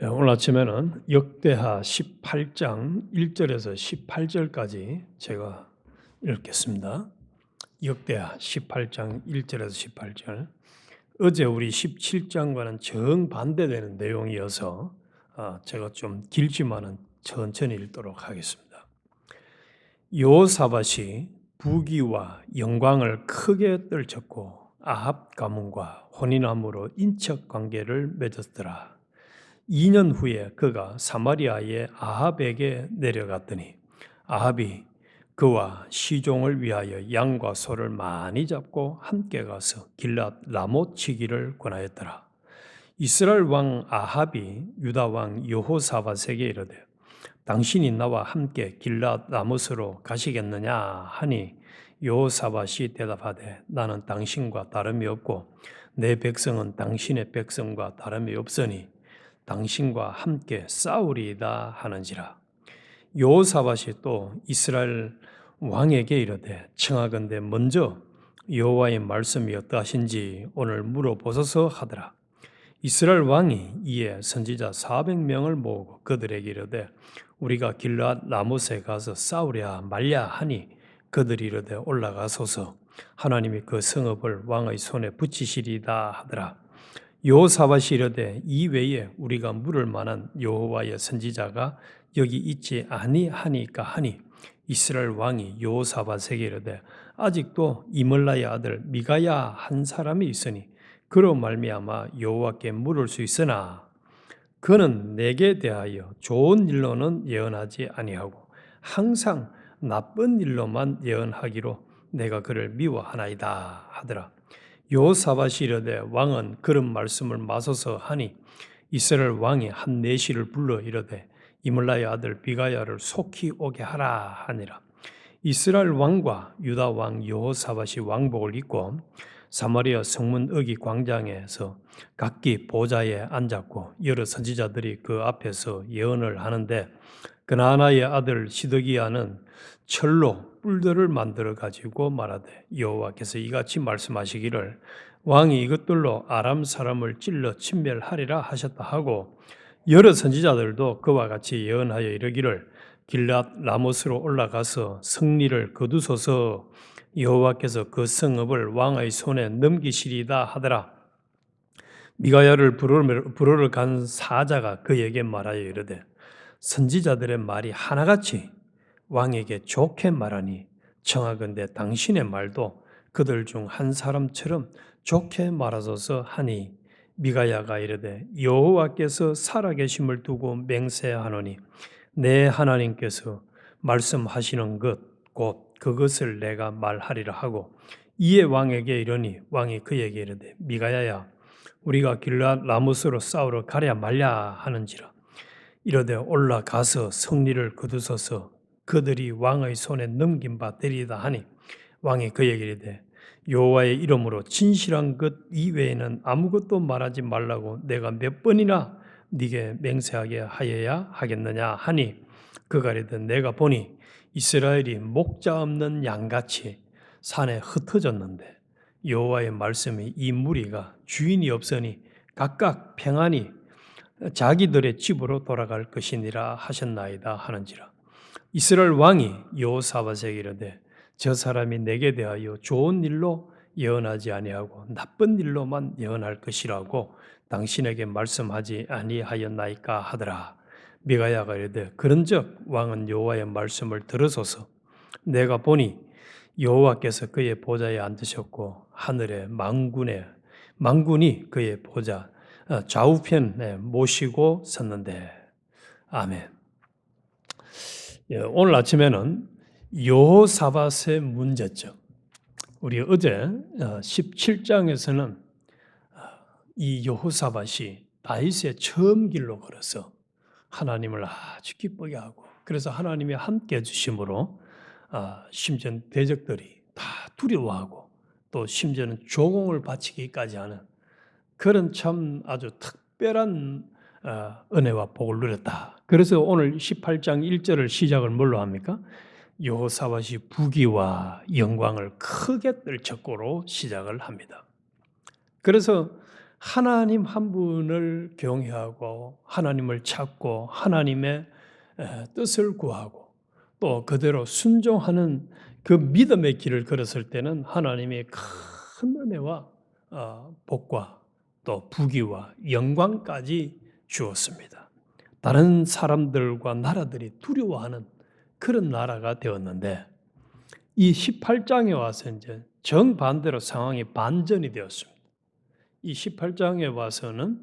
오늘 아침에는 역대하 18장 1절에서 18절까지 제가 읽겠습니다. 역대하 18장 1절에서 18절. 어제 우리 17장과는 정반대되는 내용이어서 제가 좀 길지만은 천천히 읽도록 하겠습니다. 여호사밧이 부귀와 영광을 크게 떨쳤고 아합 가문과 혼인함으로 인척 관계를 맺었더라. 2년 후에 그가 사마리아의 아합에게 내려갔더니 아합이 그와 시종을 위하여 양과 소를 많이 잡고 함께 가서 길랏 라못 치기를 권하였더라. 이스라엘 왕 아합이 유다 왕 여호사밧에게 이르되 당신이 나와 함께 길랏 라못으로 가시겠느냐 하니 여호사밧이 대답하되 나는 당신과 다름이 없고 내 백성은 당신의 백성과 다름이 없으니 당신과 함께 싸우리이다 하는지라. 여호사밧이 또 이스라엘 왕에게 이르되 청하건대 먼저 여호와의 말씀이 어떠하신지 오늘 물어보소서 하더라. 이스라엘 왕이 이에 선지자 400명을 모으고 그들에게 이르되 우리가 길랏 라못에 가서 싸우랴 말랴 하니 그들이 이르되 올라가소서 하나님이 그 성읍을 왕의 손에 붙이시리이다 하더라. 여호사밧이 이르되 이 외에 우리가 물을 만한 여호와의 선지자가 여기 있지 아니하니까 하니 이스라엘 왕이 여호사밧에게 이르되 아직도 이물라의 아들 미가야 한 사람이 있으니 그로 말미암아 여호와께 물을 수 있으나 그는 내게 대하여 좋은 일로는 예언하지 아니하고 항상 나쁜 일로만 예언하기로 내가 그를 미워하나이다 하더라. 여호사밧이 이르되 왕은 그런 말씀을 마소서 하니 이스라엘 왕이 한 내시를 불러 이르되 이물라의 아들 비가야를 속히 오게 하라 하니라. 이스라엘 왕과 유다 왕 여호사밧이 왕복을 입고 사마리아 성문 어기 광장에서 각기 보좌에 앉았고 여러 선지자들이 그 앞에서 예언을 하는데 그나나의 아들 시드기야는 철로 뿔들을 만들어 가지고 말하되 여호와께서 이같이 말씀하시기를 왕이 이것들로 아람 사람을 찔러 침멸하리라 하셨다 하고 여러 선지자들도 그와 같이 예언하여 이르기를 길랏 라못으로 올라가서 승리를 거두소서 여호와께서 그 성읍을 왕의 손에 넘기시리다 하더라. 미가야를 부르러 간 사자가 그에게 말하여 이르되 선지자들의 말이 하나같이 왕에게 좋게 말하니 청하건대 당신의 말도 그들 중 한 사람처럼 좋게 말하소서 하니 미가야가 이르되 여호와께서 살아계심을 두고 맹세하노니 내 하나님께서 말씀하시는 것 곧 그것을 내가 말하리라 하고 이에 왕에게 이르니 왕이 그에게 이르되 미가야야 우리가 길랏 라못으로 싸우러 가랴 말랴 하는지라. 이르되 올라가서 승리를 거두소서 그들이 왕의 손에 넘긴 바 되리이다 하니 왕이 그에게 이르되 여호와의 이름으로 진실한 것 이외에는 아무것도 말하지 말라고 내가 몇 번이나 네게 맹세하게 하여야 하겠느냐 하니 그가 이르되 내가 보니 이스라엘이 목자 없는 양같이 산에 흩어졌는데 여호와의 말씀이 이 무리가 주인이 없으니 각각 평안히 자기들의 집으로 돌아갈 것이니라 하셨나이다 하는지라. 이스라엘 왕이 여호사밧에게 이르되 저 사람이 내게 대하여 좋은 일로 예언하지 아니하고 나쁜 일로만 예언할 것이라고 당신에게 말씀하지 아니하였나이까 하더라. 미가야가 이르되 그런즉 왕은 여호와의 말씀을 들으소서 내가 보니 여호와께서 그의 보좌에 앉으셨고 하늘의 망군이 그의 보좌 좌우편에 모시고 섰는데 아멘. 오늘 아침에는 여호사밧의 문제점. 우리 어제 17장에서는 이 여호사밧이 다윗의 처음 길로 걸어서 하나님을 아주 기쁘게 하고 그래서 하나님이 함께 해주심으로 심지어 대적들이 다 두려워하고 또 심지어는 조공을 바치기까지 하는 그런 참 아주 특별한 은혜와 복을 누렸다. 그래서 오늘 18장 1절을 시작을 뭘로 합니까? 여호사밧이 부귀와 영광을 크게 떨쳤고로 시작을 합니다. 그래서 하나님 한 분을 경외하고 하나님을 찾고 하나님의 뜻을 구하고 또 그대로 순종하는 그 믿음의 길을 걸었을 때는 하나님이 큰 은혜와 복과 또 부귀와 영광까지 주었습니다. 다른 사람들과 나라들이 두려워하는 그런 나라가 되었는데 이 18장에 와서 이제 정반대로 상황이 반전이 되었습니다. 이 18장에 와서는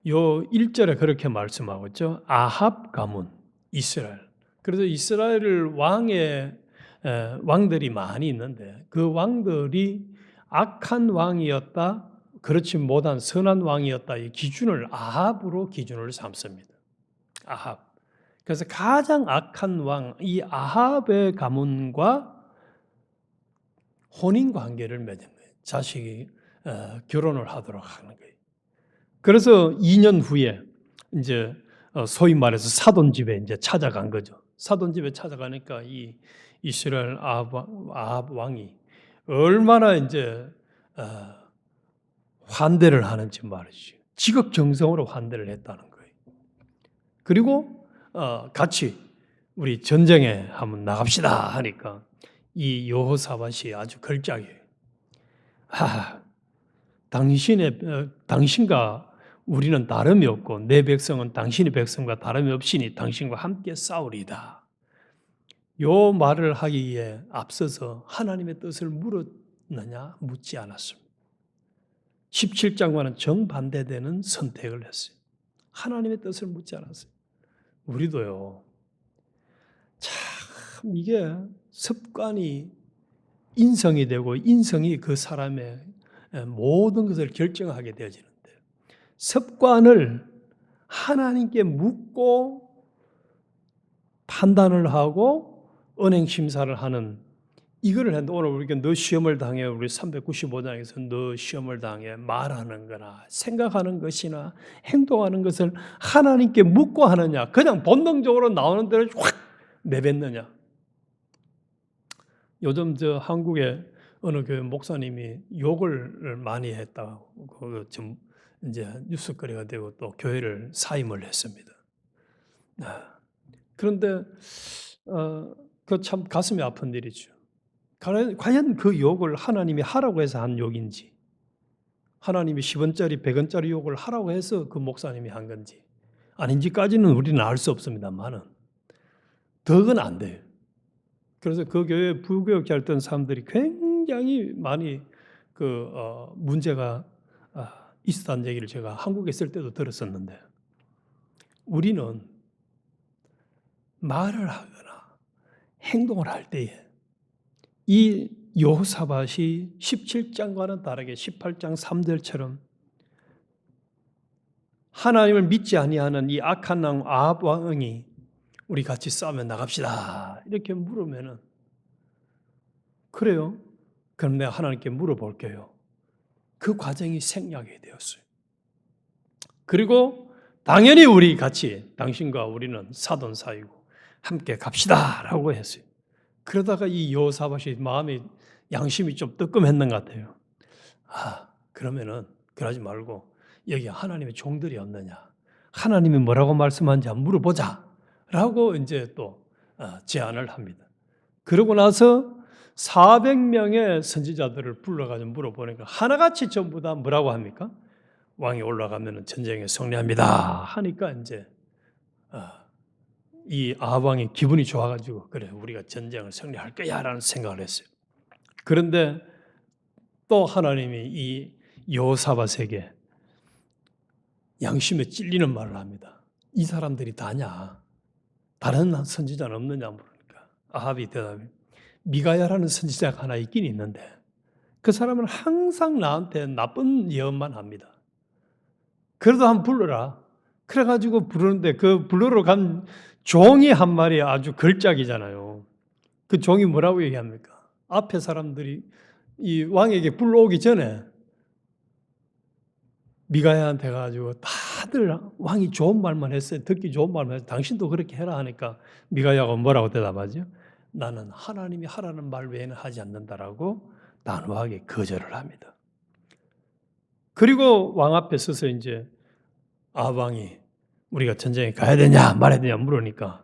요 1절에 그렇게 말씀하고 있죠. 아합 가문 이스라엘. 그래서 이스라엘 왕들이 많이 있는데 그 왕들이 악한 왕이었다, 그렇지 못한 선한 왕이었다 이 기준을 아합으로 기준을 삼습니다. 아합. 그래서 가장 악한 왕 이 아합의 가문과 혼인 관계를 맺은 거예요. 자식이 결혼을 하도록 하는 거예요. 그래서 2년 후에 이제 소위 말해서 사돈 집에 이제 찾아간 거죠. 사돈 집에 찾아가니까 이 이스라엘 아합 왕이 얼마나 이제 환대를 하는지 말이죠. 지극정성으로 환대를 했다는 거예요. 그리고 같이 우리 전쟁에 한번 나갑시다 하니까 이 여호사밧이 아주 걸작이에요. 당신과 우리는 다름이 없고 내 백성은 당신의 백성과 다름이 없으니 당신과 함께 싸우리다. 요 말을 하기에 앞서서 하나님의 뜻을 물었느냐? 묻지 않았습니다. 17장과는 정반대되는 선택을 했어요. 하나님의 뜻을 묻지 않았어요. 우리도요. 참 이게 습관이 인성이 되고 인성이 그 사람의 모든 것을 결정하게 되어지는데 습관을 하나님께 묻고 판단을 하고 은행 심사를 하는 이거를 했는데 오늘 우리가 너 시험을 당해 우리 395장에서 너 시험을 당해 말하는 거나 생각하는 것이나 행동하는 것을 하나님께 묻고 하느냐 그냥 본능적으로 나오는 대로 확 내뱉느냐. 요즘 저 한국에 어느 교회 목사님이 욕을 많이 했다고 좀 이제 뉴스거리가 되고 또 교회를 사임을 했습니다. 그런데 그 참 가슴이 아픈 일이죠. 과연 그 욕을 하나님이 하라고 해서 한 욕인지, 하나님이 10원짜리, 100원짜리 욕을 하라고 해서 그 목사님이 한 건지 아닌지까지는 우리는 알 수 없습니다만은 덕은 안 돼요. 그래서 그 교회 부교육자였던 사람들이 굉장히 많이 문제가 있었다는 얘기를 제가 한국에 있을 때도 들었었는데 우리는 말을 하거나 행동을 할 때에 이 여호사밧이 17장과는 다르게 18장 3절처럼 하나님을 믿지 아니하는 이 악한 왕 아합 왕이 우리 같이 싸우면 나갑시다 이렇게 물으면은 그래요? 그럼 내가 하나님께 물어볼게요. 그 과정이 생략이 되었어요. 그리고 당연히 우리 같이 당신과 우리는 사돈 사이고 함께 갑시다라고 했어요. 그러다가 이 여호사밧이 마음이 양심이 좀 뜨끔했는 것 같아요. 그러면은 그러지 말고 여기 하나님의 종들이 없느냐? 하나님이 뭐라고 말씀하는지 한번 물어보자라고 이제 또 제안을 합니다. 그러고 나서 400명의 선지자들을 불러가지고 물어보니까 하나같이 전부 다 뭐라고 합니까? 왕이 올라가면 전쟁에 승리합니다 하니까 이제 이 아합왕이 기분이 좋아가지고 그래 우리가 전쟁을 승리할 거야라는 생각을 했어요. 그런데 또 하나님이 이 여호사밧에게 양심에 찔리는 말을 합니다. 이 사람들이 다냐? 다른 선지자는 없느냐 물으니까 아합이 대답해 미가야라는 선지자가 하나 있긴 있는데 그 사람은 항상 나한테 나쁜 예언만 합니다. 그래도 한번 불러라. 그래가지고 부르는데 그 불러러 간 종이 한 말이 아주 걸작이잖아요. 그 종이 뭐라고 얘기합니까? 앞에 사람들이 이 왕에게 불러오기 전에 미가야한테 가지고 다들 왕이 좋은 말만 했어요. 듣기 좋은 말만 했어요. 당신도 그렇게 해라 하니까 미가야가 뭐라고 대답하죠? 나는 하나님이 하라는 말 외에는 하지 않는다라고 단호하게 거절을 합니다. 그리고 왕 앞에 서서 이제 왕이 우리가 전쟁에 가야 되냐 말아야 되냐 물으니까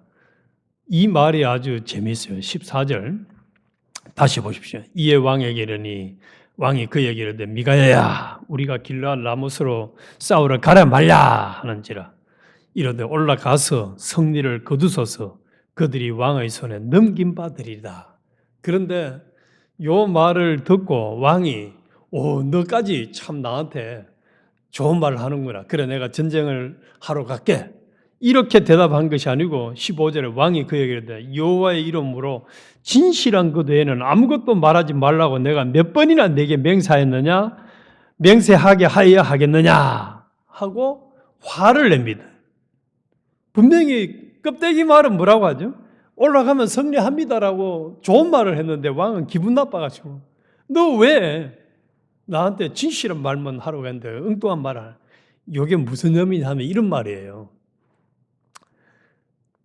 이 말이 아주 재미있어요. 14절 다시 보십시오. 이에 왕에게 이르니 왕이 그에게 이르되 미가야야 우리가 길르앗 라못으로 싸우러 가라 말랴 하는지라 이르되 올라가서 승리를 거두소서 그들이 왕의 손에 넘긴 바 되리라. 그런데 요 말을 듣고 왕이 너까지 참 나한테 좋은 말을 하는구나. 그래 내가 전쟁을 하러 갈게. 이렇게 대답한 것이 아니고 15절에 왕이 그에게 이르되 여호와의 이름으로 진실한 것 외에는 아무것도 말하지 말라고 내가 몇 번이나 내게 맹세하였느냐? 맹세하게 하여야 하겠느냐? 하고 화를 냅니다. 분명히 껍데기 말은 뭐라고 하죠? 올라가면 승리합니다라고 좋은 말을 했는데 왕은 기분 나빠가지고 너 왜 나한테 진실한 말만 하러 갔는데 엉뚱한 말을 이게 무슨 의미냐 하면 이런 말이에요.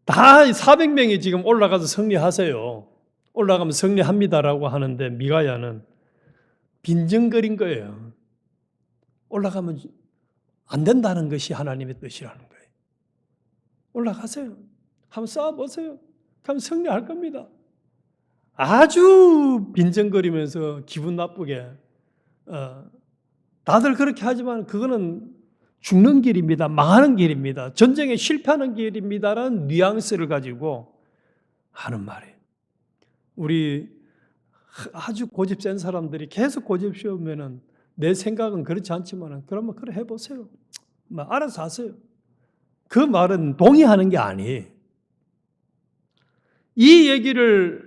다 400명이 지금 올라가서 승리하세요. 올라가면 승리합니다라고 하는데 미가야는 빈정거린 거예요. 올라가면 안 된다는 것이 하나님의 뜻이라는 거예요. 올라가세요. 한번 싸워보세요. 그럼 승리할 겁니다. 아주 빈정거리면서 기분 나쁘게 다들 그렇게 하지만 그거는 죽는 길입니다. 망하는 길입니다. 전쟁에 실패하는 길입니다라는 뉘앙스를 가지고 하는 말이에요. 우리 아주 고집 센 사람들이 계속 고집 피우면은 내 생각은 그렇지 않지만 그러면 그래 해보세요. 알아서 하세요. 그 말은 동의하는 게 아니에요. 이 얘기를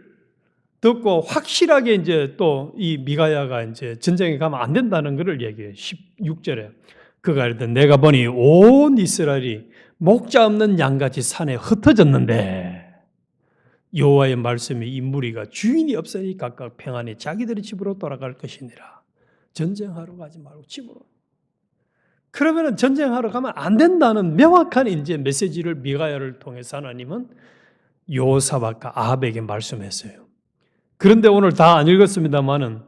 듣고 확실하게 이제 또 이 미가야가 이제 전쟁에 가면 안 된다는 것을 얘기해요. 16절에. 그가 이르되 내가 보니 온 이스라엘이 목자 없는 양같이 산에 흩어졌는데 여호와의 말씀이 이 무리가 주인이 없으니 각각 평안히 자기들의 집으로 돌아갈 것이니라. 전쟁하러 가지 말고 집으로. 그러면은 전쟁하러 가면 안 된다는 명확한 이제 메시지를 미가야를 통해서 하나님은 여호사밧과 아합에게 말씀했어요. 그런데 오늘 다 안 읽었습니다만은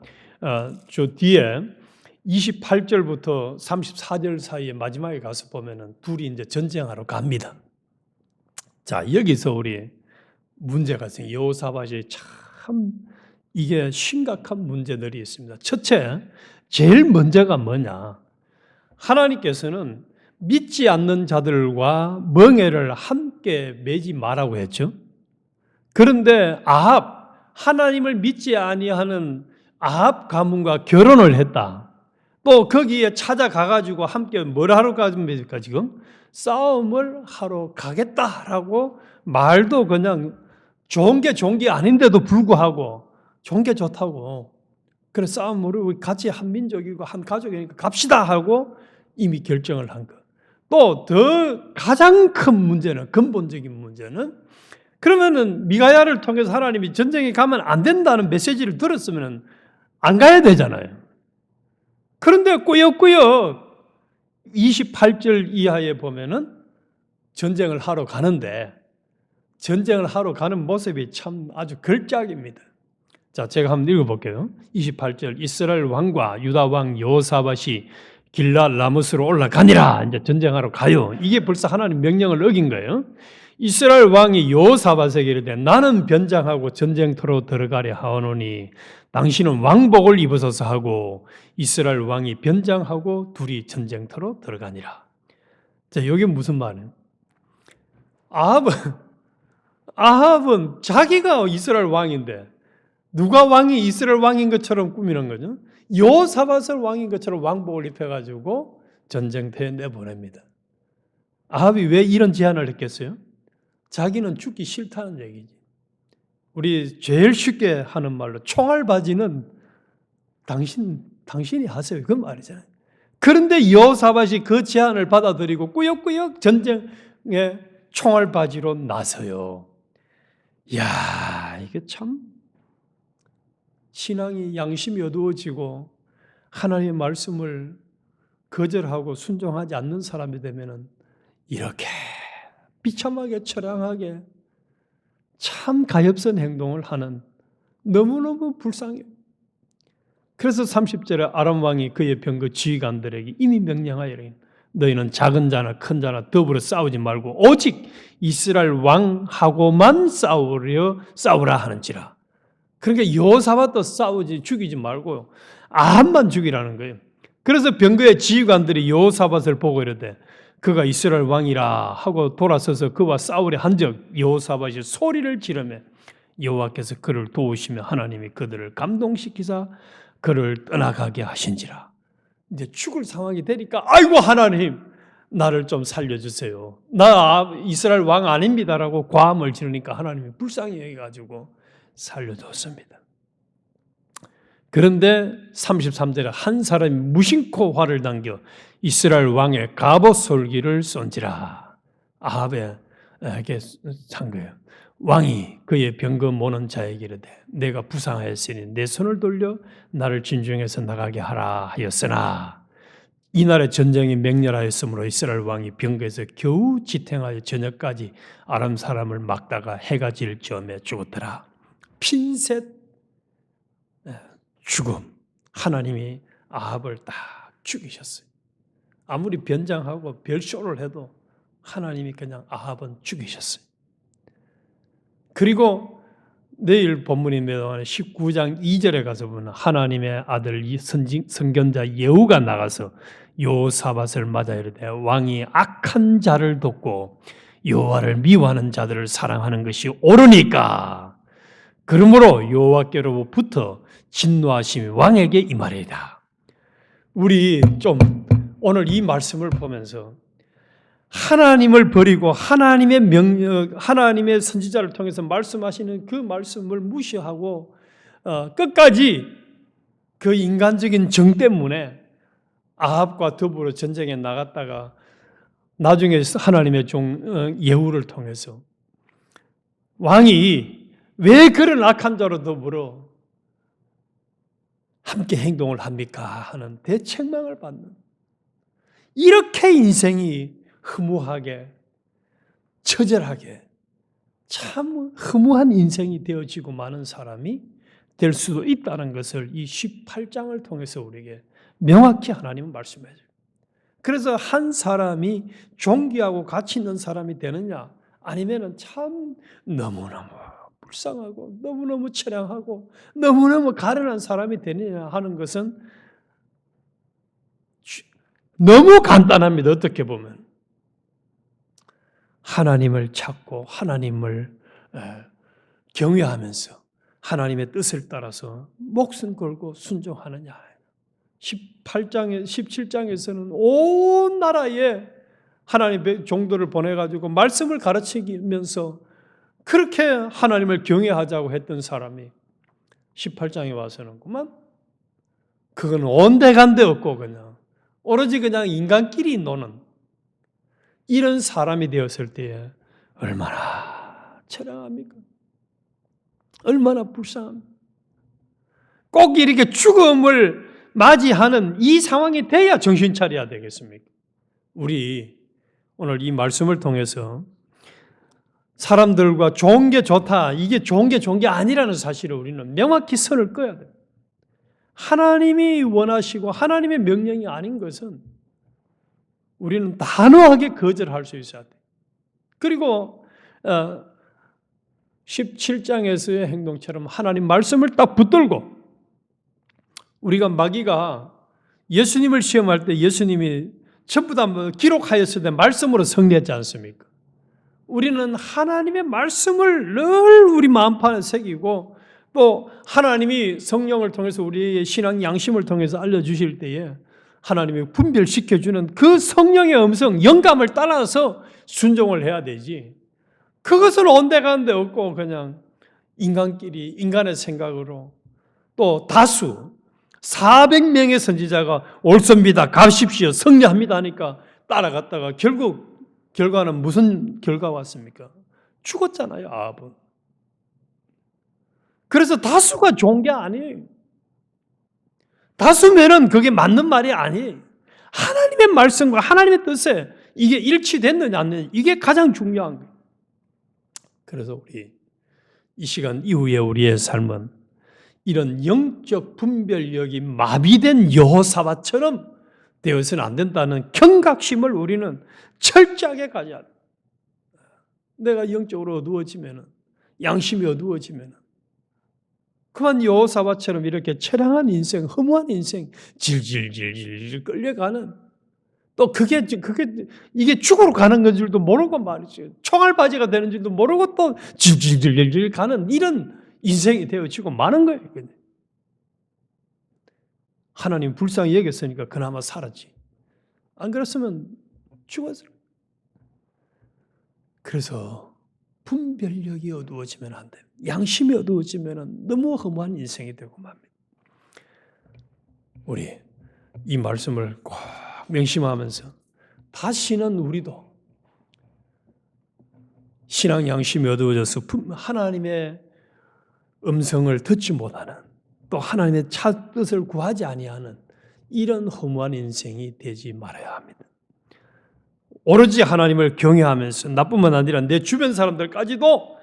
저 뒤에 28절부터 34절 사이에 마지막에 가서 보면은 둘이 이제 전쟁하러 갑니다. 자, 여기서 우리 문제가 있어요. 여호사밧이 참 이게 심각한 문제들이 있습니다. 첫째, 제일 먼저가 뭐냐? 하나님께서는 믿지 않는 자들과 멍에를 함께 매지 마라고 했죠. 그런데 하나님을 믿지 아니하는 아합 가문과 결혼을 했다. 또 거기에 찾아가가지고 함께 뭘 하러 가십니까 지금? 싸움을 하러 가겠다라고 말도 그냥 좋은 게 아닌데도 불구하고 좋은 게 좋다고 그래 싸움으로 같이 한 민족이고 한 가족이니까 갑시다 하고 이미 결정을 한 거. 또 더 가장 큰 문제는 근본적인 문제는 그러면은 미가야를 통해서 하나님이 전쟁에 가면 안 된다는 메시지를 들었으면 안 가야 되잖아요. 그런데 꾸역꾸역 28절 이하에 보면은 전쟁을 하러 가는데 전쟁을 하러 가는 모습이 참 아주 걸작입니다. 자, 제가 한번 읽어볼게요. 28절 이스라엘 왕과 유다 왕 여호사밧이 길르앗 라못으로 올라가니라. 이제 전쟁하러 가요. 이게 벌써 하나님 명령을 어긴 거예요. 이스라엘 왕이 여호사밧에게 이르되 나는 변장하고 전쟁터로 들어가려 하오노니 당신은 왕복을 입으소서 하고 이스라엘 왕이 변장하고 둘이 전쟁터로 들어가니라. 자, 이게 무슨 말이에요? 아합은 자기가 이스라엘 왕인데 누가 왕이 이스라엘 왕인 것처럼 꾸미는 거죠? 여호사밧을 왕인 것처럼 왕복을 입혀가지고 전쟁터에 내보냅니다. 아합이 왜 이런 제안을 했겠어요? 자기는 죽기 싫다는 얘기지. 우리 제일 쉽게 하는 말로 총알바지는 당신이 하세요. 그 말이잖아요. 그런데 여호사밧이 그 제안을 받아들이고 꾸역꾸역 전쟁에 총알바지로 나서요. 이야, 이게 참 신앙이 양심이 어두워지고 하나님의 말씀을 거절하고 순종하지 않는 사람이 되면은 이렇게 비참하게 처량하게 참 가엾은 행동을 하는 너무너무 불쌍해요. 그래서 30절에 아람 왕이 그의 병거 지휘관들에게 이미 명령하여 너희는 작은 자나 큰 자나 더불어 싸우지 말고 오직 이스라엘 왕하고만 싸우라 하는지라. 그러니까 여호사밧도 싸우지 죽이지 말고 아합만 죽이라는 거예요. 그래서 병거의 지휘관들이 여호사밧을 보고 이르되 그가 이스라엘 왕이라 하고 돌아서서 그와 싸우려 한적 여호사밧이 소리를 지르며 여호와께서 그를 도우시며 하나님이 그들을 감동시키사 그를 떠나가게 하신지라. 이제 죽을 상황이 되니까 아이고 하나님 나를 좀 살려주세요. 나 이스라엘 왕 아닙니다라고 과음을 지르니까 하나님이 불쌍히 여겨가지고 살려줬습니다. 그런데 33절에 한 사람이 무심코 활을 당겨 이스라엘 왕의 갑옷 솔기를 쏜지라. 아합에게 산 거예요. 왕이 그의 병거 모는 자에게 이르되 내가 부상하였으니 내 손을 돌려 나를 진중에서 나가게 하라 하였으나 이날의 전쟁이 맹렬하였으므로 이스라엘 왕이 병거에서 겨우 지탱하여 저녁까지 아람 사람을 막다가 해가 질 즈음에 죽었더라. 핀셋 죽음. 하나님이 아합을 딱 죽이셨어요. 아무리 변장하고 별쇼를 해도 하나님이 그냥 아합은 죽이셨어요. 그리고 내일 본문입니다. 19장 2절에 가서 보면 하나님의 아들 선견자 예후가 나가서 여호사밧을 맞아 이르되 왕이 악한 자를 돕고 여호와를 미워하는 자들을 사랑하는 것이 옳으니까 그러므로 여호와께로부터 진노하심이 왕에게 임하리이다. 우리 좀 오늘 이 말씀을 보면서 하나님을 버리고 하나님의 선지자를 통해서 말씀하시는 그 말씀을 무시하고 끝까지 그 인간적인 정 때문에 아합과 더불어 전쟁에 나갔다가 나중에 하나님의 종 예후를 통해서 왕이 왜 그런 악한 자로 더불어 함께 행동을 합니까? 하는 대책망을 받는 이렇게 인생이 허무하게 처절하게 참 허무한 인생이 되어지고 많은 사람이 될 수도 있다는 것을 이 18장을 통해서 우리에게 명확히 하나님은 말씀해 줘요. 그래서 한 사람이 존귀하고 가치 있는 사람이 되느냐 아니면은 참 너무너무 불쌍하고 너무너무 처량하고 너무너무 가련한 사람이 되느냐 하는 것은 너무 간단합니다. 어떻게 보면 하나님을 찾고 하나님을 경외하면서 하나님의 뜻을 따라서 목숨 걸고 순종하느냐. 17장에서는 온 나라에 하나님의 종들을 보내가지고 말씀을 가르치면서 그렇게 하나님을 경외하자고 했던 사람이 18장에 와서는 그만 그건 온데간데 없고 그냥 오로지 그냥 인간끼리 노는 이런 사람이 되었을 때에 얼마나 처량합니까? 얼마나 불쌍합니까? 꼭 이렇게 죽음을 맞이하는 이 상황이 돼야 정신 차려야 되겠습니까? 우리 오늘 이 말씀을 통해서 사람들과 좋은 게 좋다, 이게 좋은 게 아니라는 사실을 우리는 명확히 선을 그어야 돼요. 하나님이 원하시고 하나님의 명령이 아닌 것은 우리는 단호하게 거절할 수 있어야 돼요. 그리고 17장에서의 행동처럼 하나님 말씀을 딱 붙들고 우리가 마귀가 예수님을 시험할 때 예수님이 전부 다 기록하였을 때 말씀으로 승리했지 않습니까? 우리는 하나님의 말씀을 늘 우리 마음판에 새기고 또 하나님이 성령을 통해서 우리의 신앙 양심을 통해서 알려주실 때에 하나님이 분별시켜주는 그 성령의 음성, 영감을 따라서 순종을 해야 되지. 그것은 온데간데 없고 그냥 인간끼리 인간의 생각으로 또 다수 400명의 선지자가 옳습니다. 가십시오. 승리합니다 하니까 따라갔다가 결국 결과는 무슨 결과 왔습니까? 죽었잖아요. 아합은. 그래서 다수가 좋은 게 아니에요. 다수면은 그게 맞는 말이 아니에요. 하나님의 말씀과 하나님의 뜻에 이게 일치됐느냐 안 됐느냐 이게 가장 중요한 거예요. 그래서 우리 이 시간 이후에 우리의 삶은 이런 영적 분별력이 마비된 여호사밧처럼 되어서는 안 된다는 경각심을 우리는 철저하게 가져야 합니다. 내가 영적으로 어두워지면, 양심이 어두워지면 그만 여호사밧처럼 이렇게 처량한 인생, 허무한 인생, 질질질질 끌려가는, 또 이게 죽으러 가는 건 줄도 모르고 말이죠. 총알바지가 되는 줄도 모르고 또 질질질질 가는 이런 인생이 되어지고 마는 거예요. 하나님 불쌍히 여겼으니까 그나마 살았지. 안 그랬으면 죽었을 거예요. 그래서 분별력이 어두워지면 안 돼요. 양심이 어두워지면 너무 허무한 인생이 되고 맙니다. 우리 이 말씀을 꼭 명심하면서 다시는 우리도 신앙 양심이 어두워져서 하나님의 음성을 듣지 못하는, 또 하나님의 뜻을 구하지 아니하는 이런 허무한 인생이 되지 말아야 합니다. 오로지 하나님을 경외하면서 나뿐만 아니라 내 주변 사람들까지도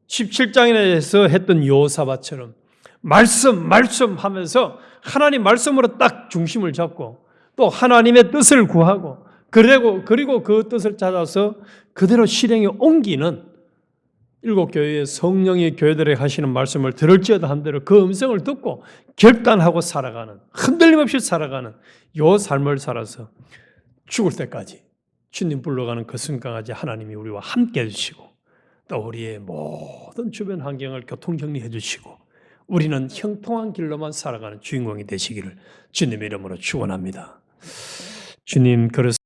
17장에서 했던 여호사밧처럼 말씀 하면서 하나님 말씀으로 딱 중심을 잡고 또 하나님의 뜻을 구하고 그리고 그 뜻을 찾아서 그대로 실행에 옮기는, 일곱 교회의 성령이 교회들에게 하시는 말씀을 들을지어다 한 대로 그 음성을 듣고 결단하고 살아가는, 흔들림 없이 살아가는 요 삶을 살아서 죽을 때까지 주님 불러가는 그 순간까지 하나님이 우리와 함께 해주시고 또 우리의 모든 주변 환경을 교통정리해 주시고 우리는 형통한 길로만 살아가는 주인공이 되시기를 주님의 이름으로 축원합니다. 주님 그릇